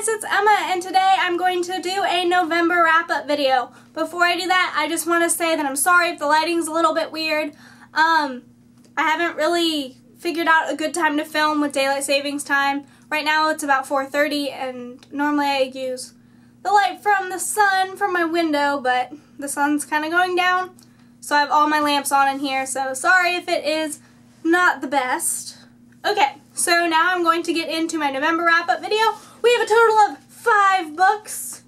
guys, it's Emma, and today I'm going to do a November wrap-up video. Before I do that, I just want to say that I'm sorry if the lighting's a little bit weird. I haven't really figured out a good time to film with daylight savings time. Right now it's about 4:30, and normally I use the light from the sun from my window, but the sun's kind of going down, so I have all my lamps on in here, so sorry if it is not the best. Okay, so now I'm going to get into my November wrap-up video. We have a total of 5 books,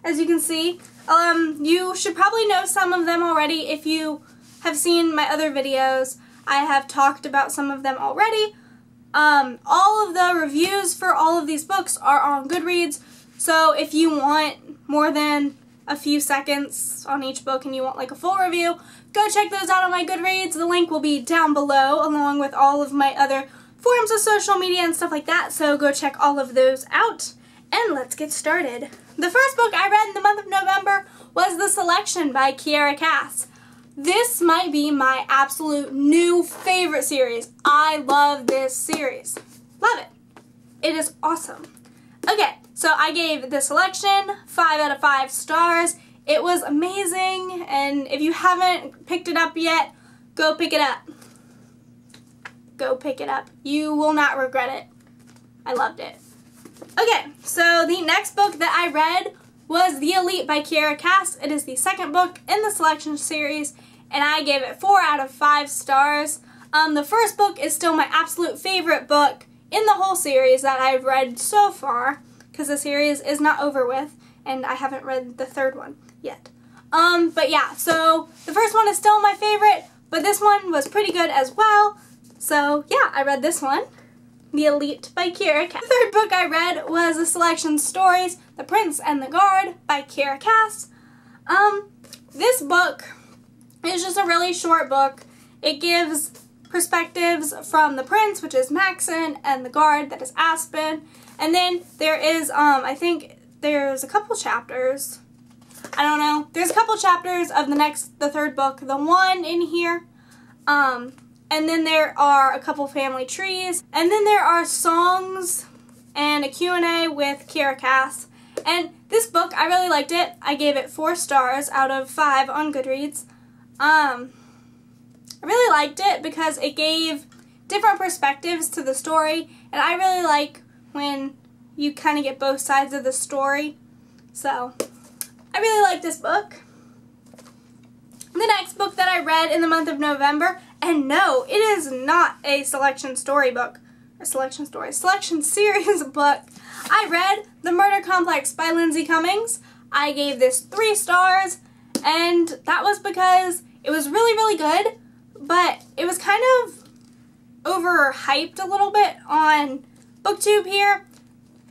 as you can see. You should probably know some of them already if you have seen my other videos. I have talked about some of them already. All of the reviews for all of these books are on Goodreads, so if you want more than a few seconds on each book and you want like a full review, go check those out on my Goodreads. The link will be down below along with all of my other forms of social media and stuff like that, so go check all of those out, and let's get started. The first book I read in the month of November was The Selection by Kiera Cass. This might be my absolute new favorite series. I love this series. Love it. It is awesome. Okay, so I gave The Selection 5 out of 5 stars. It was amazing, and if you haven't picked it up yet, go pick it up. Go pick it up. You will not regret it. I loved it. Okay, so the next book that I read was The Elite by Kiera Cass. It is the second book in the Selection series, and I gave it 4 out of 5 stars. The first book is still my absolute favorite book in the whole series that I've read so far, because the series is not over with, and I haven't read the third one yet. But yeah, so the first one is still my favorite, but this one was pretty good as well. So yeah, I read this one, The Elite by Kiera Cass. The third book I read was The Selection Stories, The Prince and the Guard by Kiera Cass. This book is just a really short book. It gives perspectives from the Prince, which is Maxon, and the Guard, that is Aspen. And then there is, I think there's a couple chapters. I don't know. There's a couple chapters of the third book, the one in here. And then there are a couple family trees. And then there are songs and a Q&A with Kiera Cass. And this book, I really liked it. I gave it 4 stars out of 5 on Goodreads. I really liked it because it gave different perspectives to the story. And I really like when you kind of get both sides of the story. So, I really like this book. The next book that I read in the month of November, and no, it is not a selection storybook, or selection series book. I read The Murder Complex by Lindsay Cummings. I gave this 3 stars, and that was because it was really, really good, but it was kind of overhyped a little bit on BookTube here.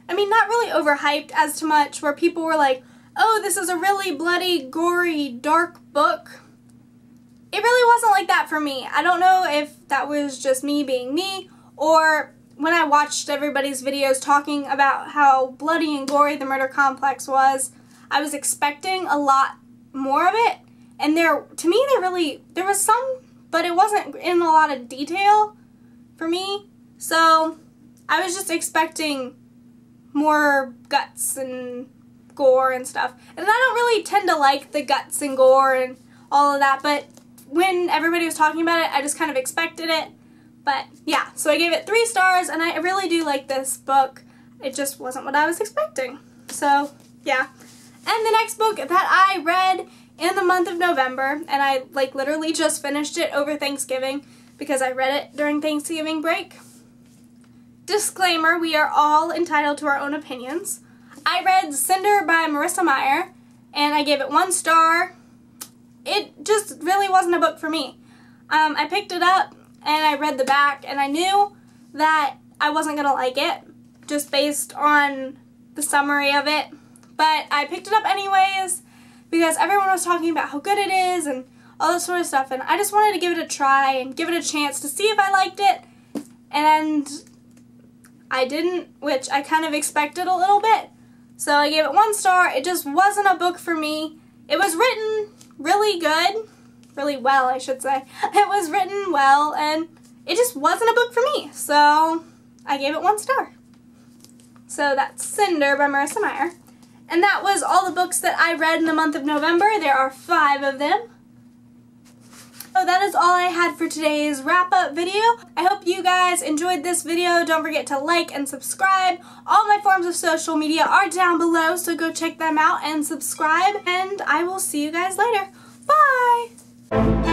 I mean, not really overhyped as to much where people were like, oh, this is a really bloody, gory, dark book. It really wasn't like that for me. I don't know if that was just me being me, or when I watched everybody's videos talking about how bloody and gory The Murder Complex was, I was expecting a lot more of it. And to me, there was some, but it wasn't in a lot of detail for me. So I was just expecting more guts and gore and stuff. And I don't really tend to like the guts and gore and all of that, but when everybody was talking about it, I just kind of expected it. But yeah, so I gave it 3 stars, and I really do like this book. It just wasn't what I was expecting. So yeah. And the next book that I read in the month of November, and I like literally just finished it over Thanksgiving because I read it during Thanksgiving break. Disclaimer, we are all entitled to our own opinions. I read Cinder by Marissa Meyer, and I gave it 1 star. It just really wasn't a book for me. I picked it up and I read the back, and I knew that I wasn't going to like it just based on the summary of it. But I picked it up anyways because everyone was talking about how good it is and all this sort of stuff, and I just wanted to give it a try and give it a chance to see if I liked it. And I didn't, which I kind of expected a little bit. So I gave it 1 star. It just wasn't a book for me. It was written really good, really well, I should say. It was written well, and it just wasn't a book for me, so I gave it 1 star. So that's Cinder by Marissa Meyer. And that was all the books that I read in the month of November. There are 5 of them. So that is all I had for today's wrap-up video. I hope you guys enjoyed this video. Don't forget to like and subscribe. All my forms of social media are down below, so go check them out and subscribe. And I will see you guys later. Bye!